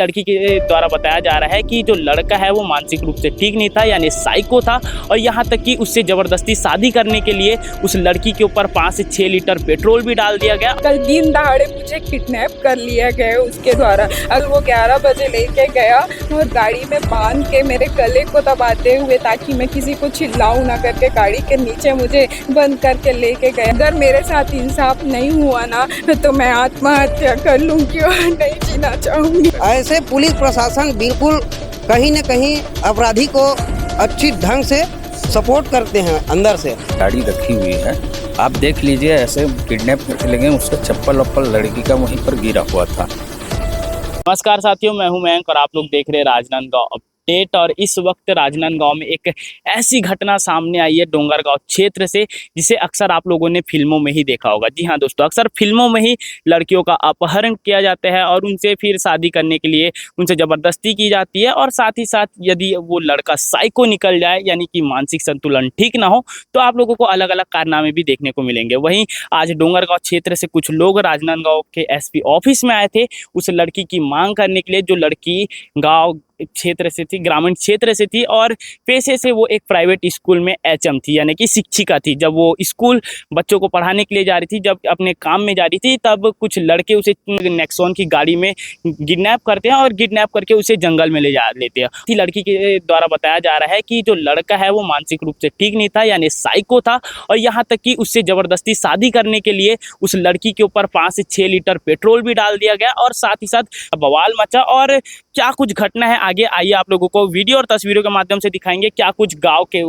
लड़की के द्वारा बताया जा रहा है कि जो लड़का है वो मानसिक रूप से ठीक नहीं था, यानी साइको था। और यहाँ तक कि उससे ज़बरदस्ती शादी करने के लिए उस लड़की के ऊपर 5 से 6 लीटर पेट्रोल भी डाल दिया गया। कल दिन दहाड़े मुझे किडनैप कर लिया गया उसके द्वारा। अगर वो 11 बजे लेके गया और गाड़ी में बांध के मेरे गले को दबाते हुए, ताकि मैं किसी को चिल्लाऊं ना करके, गाड़ी के नीचे मुझे बंद करके लेके गए। अगर मेरे साथ इंसाफ नहीं हुआ ना तो मैं आत्महत्या कर लूंगी और नहीं जीना चाहूंगी। ऐसे पुलिस प्रशासन बिल्कुल कहीं न कहीं अपराधी को अच्छी ढंग से सपोर्ट करते हैं अंदर से। गाड़ी रखी हुई है, आप देख लीजिए, ऐसे किडनैप करके ले गए। उसका चप्पल वप्पल लड़की का वहीं पर गिरा हुआ था। नमस्कार साथियों, मैं हूं मयंक और आप लोग देख रहे हैं राजनांदगांव अपडेट। और इस वक्त राजनांदगांव में एक ऐसी घटना सामने आई है डोंगरगांव क्षेत्र से, जिसे अक्सर आप लोगों ने फिल्मों में ही देखा होगा। जी हाँ दोस्तों, अक्सर फिल्मों में ही लड़कियों का अपहरण किया जाता है और उनसे फिर शादी करने के लिए उनसे ज़बरदस्ती की जाती है। और साथ ही साथ यदि वो लड़का साइको निकल जाए, यानी कि मानसिक संतुलन ठीक ना हो, तो आप लोगों को अलग अलग कारनामे भी देखने को मिलेंगे। वहीं आज डोंगरगांव क्षेत्र से कुछ लोग राजनांदगांव के एसपी ऑफिस में आए थे उस लड़की की मांग करने के लिए, जो लड़की गाँव क्षेत्र से थी, ग्रामीण क्षेत्र से थी और पेशे से वो एक प्राइवेट स्कूल में एचएम थी, यानी कि शिक्षिका थी। जब वो स्कूल बच्चों को पढ़ाने के लिए जा रही थी, जब अपने काम में जा रही थी, तब कुछ लड़के उसे नेक्सॉन की गाड़ी में किडनैप करते हैं और किडनैप करके उसे जंगल में ले जा लेते हैं। लड़की के द्वारा बताया जा रहा है कि जो लड़का है वो मानसिक रूप से ठीक नहीं था, यानी साइको था। और यहाँ तक कि उससे ज़बरदस्ती शादी करने के लिए उस लड़की के ऊपर 5 से 6 लीटर पेट्रोल भी डाल दिया गया और साथ ही साथ बवाल मचा। और क्या कुछ घटना है आगे, आइए आप लोगों को वीडियो और तस्वीरों के माध्यम से दिखाएंगे क्या कुछ गांव के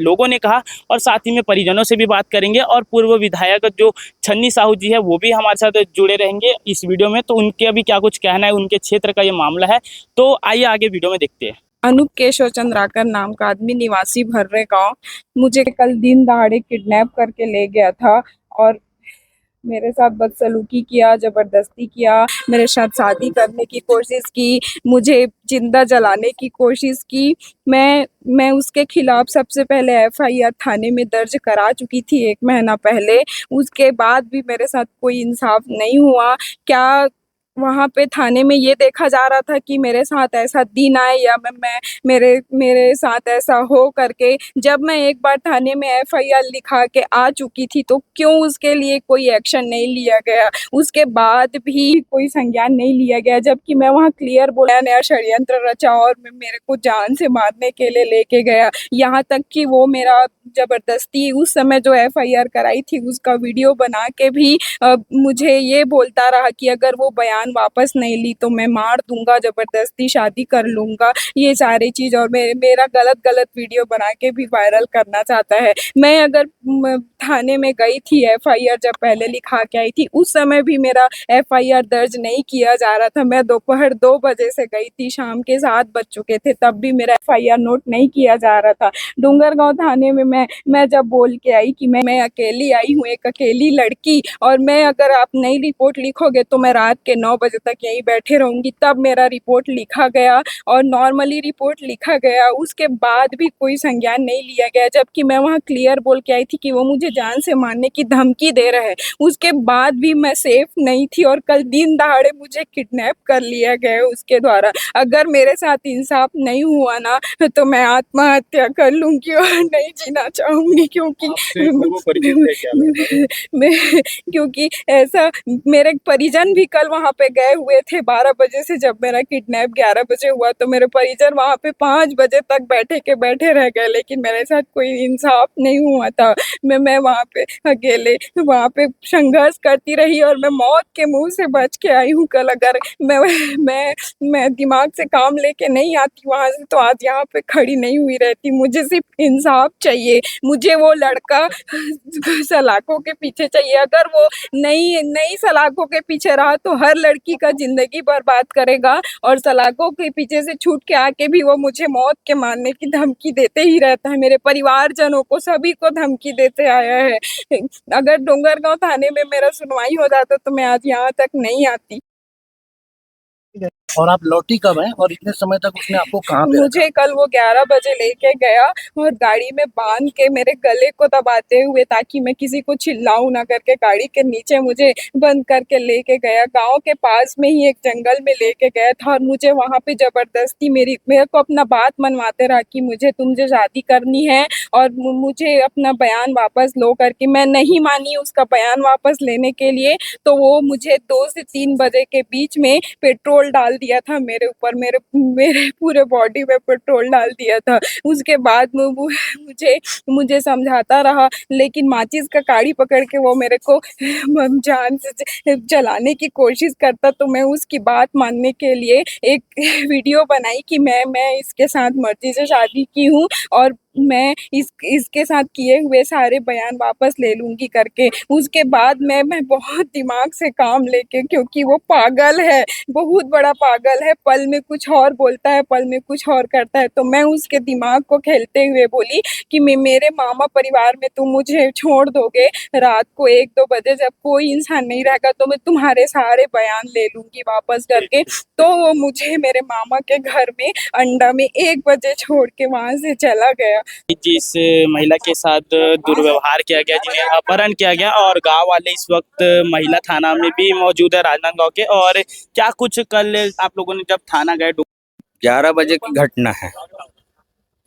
लोगों ने कहा, और साथ ही में परिजनों से भी बात करेंगे। और पूर्व विधायक जो छन्नी साहू जी है वो भी हमारे साथ जुड़े रहेंगे इस वीडियो में, तो उनके अभी क्या कुछ कहना है, उनके क्षेत्र का ये मामला है। तो आइए आगे वीडियो में देखते हैं। अनूप केशव चंद्राकर नाम का आदमी, निवासी भर्रे गांव, मुझे कल दिन दहाड़े किडनैप करके ले गया था और मेरे साथ बदसलूकी किया, जबरदस्ती किया, मेरे साथ शादी करने की कोशिश की, मुझे जिंदा जलाने की कोशिश की। मैं उसके खिलाफ सबसे पहले एफआईआर थाने में दर्ज करा चुकी थी 1 महीना पहले। उसके बाद भी मेरे साथ कोई इंसाफ नहीं हुआ। क्या वहाँ पे थाने में ये देखा जा रहा था कि मेरे साथ ऐसा दिन आए या मैं मेरे साथ ऐसा हो करके। जब मैं एक बार थाने में एफआईआर लिखा के आ चुकी थी तो क्यों उसके लिए कोई एक्शन नहीं लिया गया? उसके बाद भी कोई संज्ञान नहीं लिया गया, जबकि मैं वहाँ क्लियर बोला, नया षड्यंत्र रचा और मेरे को जान से मारने के लिए लेके गया। यहाँ तक कि वो मेरा जबरदस्ती उस समय जो एफआईआर कराई थी उसका वीडियो बना के भी मुझे ये बोलता रहा कि अगर वो बयान वापस नहीं ली तो मैं मार दूंगा, जबरदस्ती शादी कर लूंगा, ये सारी चीज। और मेरा गलत वीडियो बना के भी वायरल करना चाहता है। मैं अगर थाने में गई थी, एफआईआर जब पहले लिखा के आई थी, उस समय भी मेरा एफआईआर दर्ज नहीं किया जा रहा था। मैं दोपहर 2 बजे से गई थी, शाम के 7 बज चुके थे, तब भी मेरा एफआईआर नोट नहीं किया जा रहा था। डोंगरगांव थाने में मैं जब बोल के आई कि मैं अकेली आई हूँ, एक अकेली लड़की, और मैं अगर आप नई रिपोर्ट लिखोगे तो मैं रात के 9 बजे तक यहीं बैठे रहूंगी, तब मेरा रिपोर्ट लिखा गया और नॉर्मली रिपोर्ट लिखा गया। उसके बाद भी कोई संज्ञान नहीं लिया गया, जबकि मैं वहाँ क्लियर बोल के आई थी कि वो मुझे जान से मारने की धमकी दे रहे हैं। उसके बाद भी मैं सेफ नहीं थी और कल दिन दहाड़े मुझे किडनैप कर लिया गया उसके द्वारा। अगर मेरे साथ इंसाफ नहीं हुआ ना तो मैं आत्महत्या कर लूंगी और नहीं जीना चाहूंगी, क्योंकि ऐसा मेरे परिजन भी कल वहाँ पे गए हुए थे 12 बजे से। जब मेरा किडनैप 11 बजे हुआ तो मेरे परिजन वहाँ पे 5 बजे तक बैठे रह गए, लेकिन मेरे साथ कोई इंसाफ नहीं हुआ था। मैं वहाँ पे अकेले वहाँ पे संघर्ष करती रही और मैं मौत के मुंह से बच के आई हूँ। कल अगर मैं दिमाग से काम लेके नहीं आती वहाँ से तो आज यहाँ पे खड़ी नहीं हुई रहती। मुझे सिर्फ इंसाफ चाहिए, मुझे वो लड़का सलाखों के पीछे चाहिए। अगर वो नई सलाखों के पीछे रहा तो हर लड़की का जिंदगी बर्बाद करेगा, और सलाखों के पीछे से छूट के आके भी वो मुझे मौत के मारने की धमकी देते ही रहता है। मेरे परिवारजनों को, सभी को धमकी देते आया है। अगर डोंगरगांव थाने में मेरा सुनवाई हो जाता तो मैं आज यहाँ तक नहीं आती। और आप लौटी कब हैं और इतने समय तक उसने आपको कहाँ पे रखा? मुझे कल वो 11 बजे लेके गया और गाड़ी में बांध के मेरे गले को दबाते हुए, ताकि मैं किसी को चिल्लाऊं ना करके, गाड़ी के नीचे मुझे बंद करके लेके गया। गांव के पास में ही एक जंगल में लेके गया था और मुझे वहां पे जबरदस्ती मेरे को अपना बात मनवाते रहा कि तुमसे शादी करनी है और मुझे अपना बयान वापस लो करके। मैं नहीं मानी उसका बयान वापस लेने के लिए, तो वो मुझे 2 से 3 बजे के बीच में पेट्रोल डाल दिया था मेरे ऊपर, मेरे मेरे पूरे बॉडी में पेट्रोल डाल दिया था। उसके बाद मुझे मुझे समझाता रहा, लेकिन माचिस का काड़ी पकड़ के वो मेरे को जान से जलाने की कोशिश करता। तो मैं उसकी बात मानने के लिए एक वीडियो बनाई कि मैं इसके साथ मर्जी से शादी की हूँ और मैं इसके साथ किए हुए सारे बयान वापस ले लूंगी करके। उसके बाद मैं बहुत दिमाग से काम लेके, क्योंकि वो पागल है, बहुत बड़ा पागल है, पल में कुछ और बोलता है, पल में कुछ और करता है। तो मैं उसके दिमाग को खेलते हुए बोली कि मेरे मामा परिवार में तुम मुझे छोड़ दोगे रात को 1-2 बजे, जब कोई इंसान नहीं रहेगा, तो मैं तुम्हारे सारे बयान ले लूंगी वापस करके। तो वो मुझे मेरे मामा के घर में अंडा में 1 बजे छोड़ के वहां से चला गया। जिस महिला के साथ दुर्व्यवहार किया गया, जिन्हें अपहरण किया गया, और गांव वाले इस वक्त महिला थाना में भी मौजूद है राजनांदगांव के। और क्या कुछ कल आप लोगों ने जब थाना गए? 11 बजे की घटना है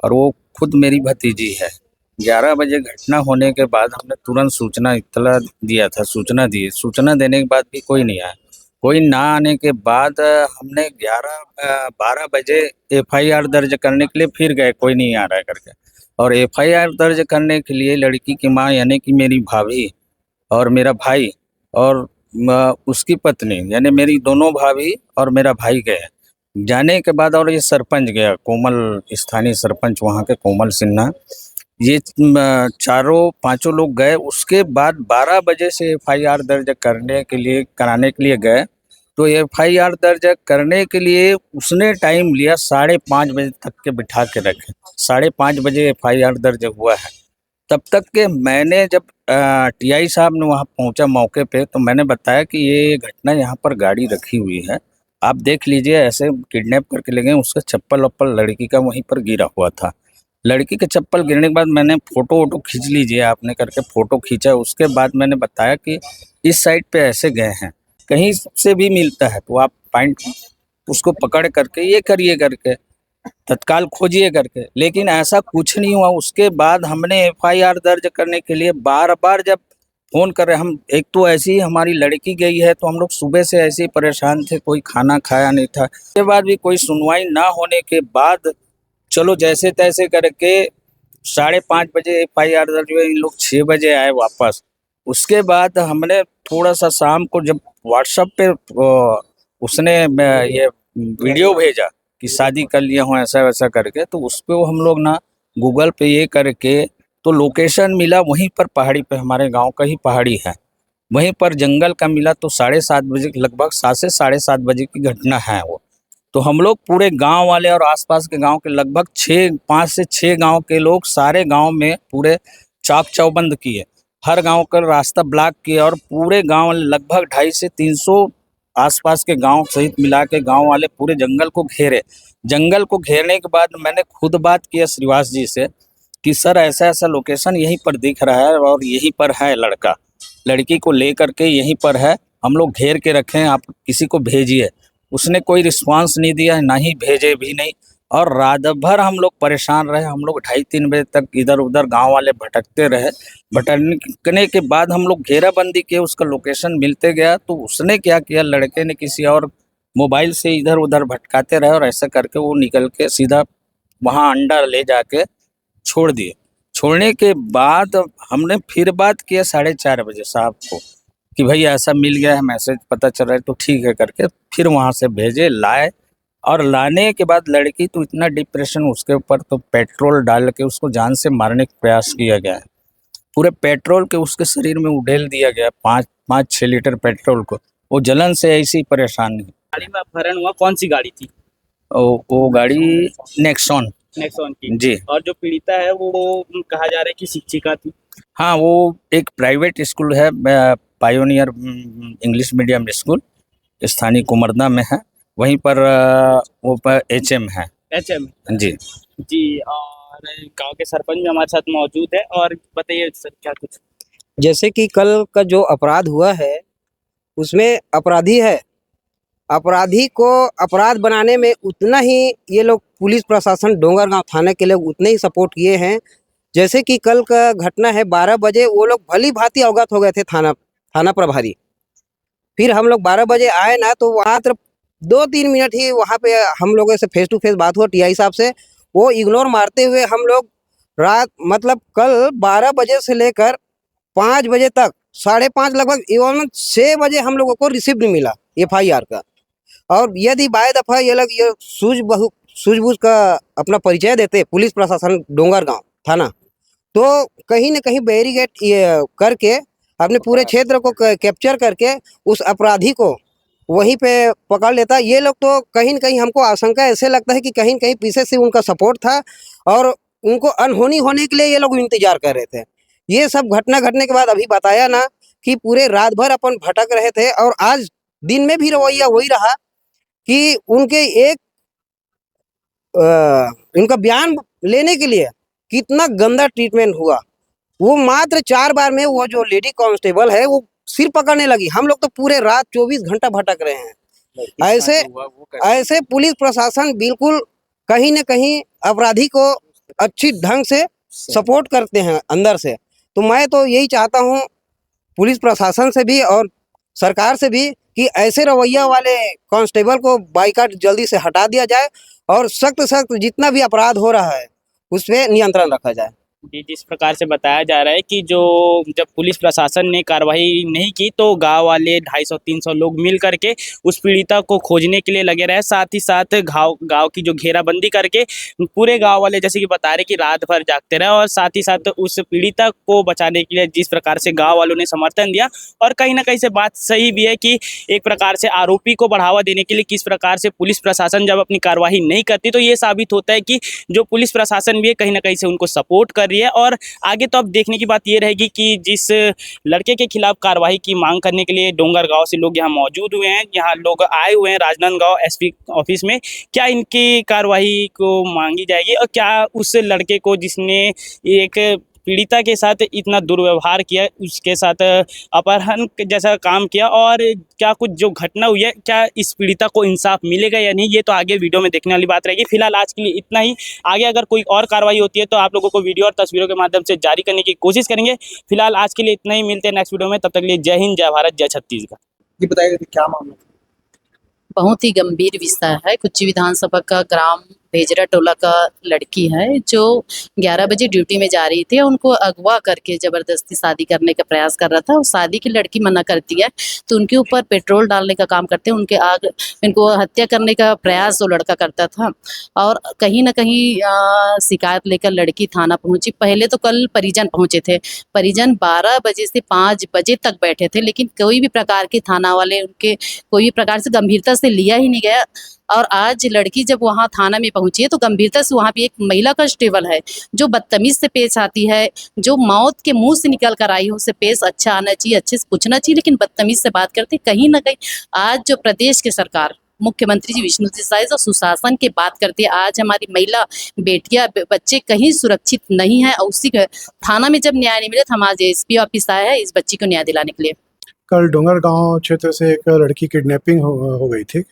और वो खुद मेरी भतीजी है। 11 बजे घटना होने के बाद हमने तुरंत इत्तला दिया था, सूचना देने के बाद भी कोई नहीं आया। कोई ना आने के बाद हमने 12 बजे एफआईआर दर्ज करने के लिए फिर गए, कोई नहीं आ रहा है करके। और एफआईआर दर्ज करने के लिए लड़की की माँ यानी कि मेरी भाभी और मेरा भाई और उसकी पत्नी यानी मेरी दोनों भाभी और मेरा भाई गए। जाने के बाद और ये सरपंच गया, कोमल, स्थानीय सरपंच वहाँ के कोमल सिन्हा, ये चारों पांचों लोग गए। उसके बाद 12 बजे से एफआईआर दर्ज कराने के लिए गए। तो एफआईआर दर्ज करने के लिए उसने टाइम लिया, 5:30 बजे तक के बिठा के रखे। 5:30 बजे एफआईआर दर्ज हुआ है। तब तक के मैंने जब टीआई साहब ने वहाँ पहुँचा मौके पे, तो मैंने बताया कि ये घटना यहाँ पर गाड़ी रखी हुई है, आप देख लीजिए, ऐसे किडनैप करके ले गए। उसका चप्पल वप्पल लड़की का वहीं पर गिरा हुआ था। लड़की के चप्पल गिरने के बाद मैंने फ़ोटो वोटो खींच लीजिए आपने करके फ़ोटो खींचा। उसके बाद मैंने बताया कि इस साइड पे ऐसे गए हैं, कहीं से भी मिलता है तो आप पॉइंट उसको पकड़ करके ये करिए करके, तत्काल खोजिए करके। लेकिन ऐसा कुछ नहीं हुआ। उसके बाद हमने एफआईआर दर्ज करने के लिए बार-बार जब फ़ोन कर रहे हम, एक तो ऐसी ही हमारी लड़की गई है, तो हम लोग सुबह से ऐसे ही परेशान थे, कोई खाना खाया नहीं था। उसके बाद भी कोई सुनवाई ना होने के बाद चलो जैसे तैसे करके 5:30 बजे एफआईआर दर्ज हुई, इन लोग 6 बजे आए वापस। उसके बाद हमने थोड़ा सा शाम को जब व्हाट्सएप पे उसने ये वीडियो भेजा कि शादी कर लिए हों ऐसा वैसा करके, तो उस पे वो हम लोग ना गूगल पे ये करके तो लोकेशन मिला वहीं पर पहाड़ी पे, हमारे गांव का ही पहाड़ी है, वहीं पर जंगल का मिला। तो 7:30 बजे लगभग 7 से 7:30 बजे की घटना है वो। तो हम लोग पूरे गांव वाले और आसपास के गांव के लगभग 5 से 6 गांव के लोग सारे गांव में पूरे चाक चौबंद किए, हर गांव का रास्ता ब्लॉक किए और पूरे गांव लगभग 250 से 300 आसपास के गांव सहित मिला के गाँव वाले पूरे जंगल को घेरे। जंगल को घेरने के बाद मैंने खुद बात किया श्रीवास जी से कि सर ऐसा ऐसा लोकेशन यहीं पर दिख रहा है और यहीं पर है लड़का, लड़की को ले करके यहीं पर है, हम लोग घेर के रखें, आप किसी को भेजिए। उसने कोई रिस्पांस नहीं दिया, ना ही भेजे भी नहीं। और रात भर हम लोग परेशान रहे। हम लोग 2:30-3 बजे तक इधर उधर गांव वाले भटकते रहे। भटकने के बाद हम लोग घेराबंदी किए, उसका लोकेशन मिलते गया। तो उसने क्या किया, लड़के ने किसी और मोबाइल से इधर उधर भटकाते रहे और ऐसा करके वो निकल के सीधा वहाँ अंडा ले जाके छोड़ दिए। छोड़ने के बाद हमने फिर बात किया 4:30 बजे साहब को कि भाई ऐसा मिल गया है, मैसेज पता चल रहा है, तो ठीक है करके फिर वहाँ से भेजे, लाए। और लाने के बाद लड़की तो इतना डिप्रेशन, उसके ऊपर तो पेट्रोल डाल के उसको जान से मारने का प्रयास किया गया है। पूरे पेट्रोल के उसके शरीर में उड़ेल दिया गया, 5-6 लीटर पेट्रोल को। वो जलन से ऐसी परेशान नहीं। गाड़ी में अपहरण हुआ, कौन सी गाड़ी थी? वो गाड़ी नेक्सॉन की जी। और जो पीड़िता है वो कहा जा रहा है कि शिक्षिका थी। हाँ, वो एक प्राइवेट स्कूल है, पायोनियर इंग्लिश मीडियम स्कूल, स्थानीय कुमरदा में है। वहीं पर वो HM है HM जी। जी। और गांव के सरपंच भी हमारे साथ मौजूद है। और बताइए सर, क्या कुछ जैसे कि कल का जो अपराध हुआ है उसमें अपराधी है, अपराधी को अपराध बनाने में उतना ही ये लोग पुलिस प्रशासन डोंगरगांव थाने के लोग उतने ही सपोर्ट किए हैं। जैसे कि कल का घटना है 12 बजे वो लोग भली भांति अवगत हो गए थे थाना प्रभारी। फिर हम लोग 12 बजे आए ना तो वहाँ तरफ 2-3 मिनट ही वहाँ पे हम लोगों से फेस टू फेस बात हुआ टीआई साहब से। वो इग्नोर मारते हुए हम लोग रात मतलब कल 12 बजे से लेकर 5 बजे तक 5:30 लगभग इवन 6 बजे हम लोगों को रिसिप्ट नहीं मिला FIR का। और यदि बाय दफा ये लोग ये सूझबूझ का अपना परिचय देते पुलिस प्रशासन डोंगरगांव थाना, तो कहीं न कहीं बैरिकेड ये करके अपने पूरे क्षेत्र को कैप्चर करके उस अपराधी को वहीं पे पकड़ लेता। ये लोग तो कहीं न कहीं हमको आशंका ऐसे लगता है कि कहीं न कहीं पीछे से उनका सपोर्ट था और उनको अनहोनी होने के लिए ये लोग इंतजार कर रहे थे। ये सब घटना घटने के बाद अभी बताया ना कि पूरे रात भर अपन भटक रहे थे और आज दिन में भी रवैया वही रहा कि उनके एक उनका बयान लेने के लिए कितना गंदा ट्रीटमेंट हुआ। वो मात्र 4 बार में वो जो लेडी कांस्टेबल है वो सिर पकड़ने लगी। हम लोग तो पूरे रात 24 घंटा भटक रहे हैं। ऐसे पुलिस प्रशासन बिल्कुल कहीं न कहीं अपराधी को अच्छी ढंग से सपोर्ट करते हैं अंदर से। तो मैं तो यही चाहता हूँ पुलिस प्रशासन से भी और सरकार से भी कि ऐसे रवैया वाले कांस्टेबल को बाइकाट जल्दी से हटा दिया जाए और सख्त जितना भी अपराध हो रहा है उस पर नियंत्रण रखा जाए। जी, जिस प्रकार से बताया जा रहा है कि जब पुलिस प्रशासन ने कार्रवाई नहीं की तो गांव वाले 250-300 लोग मिल करके उस पीड़िता को खोजने के लिए लगे रहे। साथ ही साथ गांव की जो घेराबंदी करके पूरे गांव वाले जैसे कि बता रहे कि रात भर जागते रहे और साथ ही साथ उस पीड़िता को बचाने के लिए जिस प्रकार से गाँव वालों ने समर्थन दिया। और कहीं ना कहीं से बात सही भी है कि एक प्रकार से आरोपी को बढ़ावा देने के लिए किस प्रकार से पुलिस प्रशासन जब अपनी कार्रवाई नहीं करती तो ये साबित होता है कि जो पुलिस प्रशासन भी है कहीं ना कहीं से उनको सपोर्ट कर रही है। और आगे तो अब देखने की बात ये रहेगी कि जिस लड़के के खिलाफ कार्रवाई की मांग करने के लिए डोंगरगांव से लोग यहाँ मौजूद हुए हैं, यहाँ लोग आए हुए हैं राजनांदगांव SP ऑफिस में, क्या इनकी कार्रवाई को मांगी जाएगी और क्या उस लड़के को जिसने एक पीड़िता के साथ इतना दुर्व्यवहार किया उसके साथ अपहरण जैसा काम किया और क्या कुछ जो घटना हुई है क्या इस पीड़िता को इंसाफ मिलेगा या नहीं, ये तो आगे वीडियो में देखने वाली बात रहेगी। फिलहाल आज के लिए इतना ही। आगे अगर कोई और कार्रवाई होती है तो आप लोगों को वीडियो और तस्वीरों के माध्यम से जारी करने की कोशिश करेंगे। फिलहाल आज के लिए इतना ही, मिलते हैं नेक्स्ट वीडियो में। तब तक के लिए जय हिंद, जय भारत, जय छत्तीसगढ़। ये बताइए क्या मामला था? बहुत ही गंभीर विषय है। कुच्ची विधानसभा का ग्राम भेजरा टोला का लड़की है जो 11 बजे ड्यूटी में जा रही थी। उनको अगवा करके ज़बरदस्ती शादी करने का प्रयास कर रहा था। उस शादी की लड़की मना करती है तो उनके ऊपर पेट्रोल डालने का काम करते हैं। इनको हत्या करने का प्रयास वो लड़का करता था और कहीं ना कहीं शिकायत लेकर लड़की थाना पहुंची। पहले तो कल परिजन पहुंचे थे। परिजन 12 बजे से 5 बजे तक बैठे थे लेकिन कोई भी प्रकार के थाना वाले उनके कोई भी प्रकार से गंभीरता से लिया ही नहीं गया। और आज लड़की जब वहाँ थाना में पहुंची है तो गंभीरता से वहाँ पे एक महिला कांस्टेबल है जो बदतमीज से पेश आती है, जो मौत के मुंह से निकल कर आई हो उसे पेश अच्छा आना चाहिए, अच्छे से पूछना चाहिए, लेकिन बदतमीज से बात करते। कहीं ना कहीं आज जो प्रदेश की सरकार मुख्यमंत्री जी विष्णुदेव साय जो सुशासन की बात करती है, आज हमारी महिला बेटियां बच्चे कहीं सुरक्षित नहीं है। और उसी थाना में जब न्याय नहीं मिले तो हम आज SP ऑफिस आया है इस बच्ची को न्याय दिलाने के लिए। कल डोंगरगांव क्षेत्र से एक लड़की किडनैपिंग हो गई थी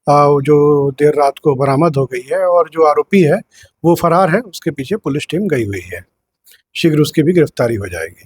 जो देर रात को बरामद हो गई है और जो आरोपी है वो फरार है। उसके पीछे पुलिस टीम गई हुई है। शीघ्र उसकी भी गिरफ्तारी हो जाएगी।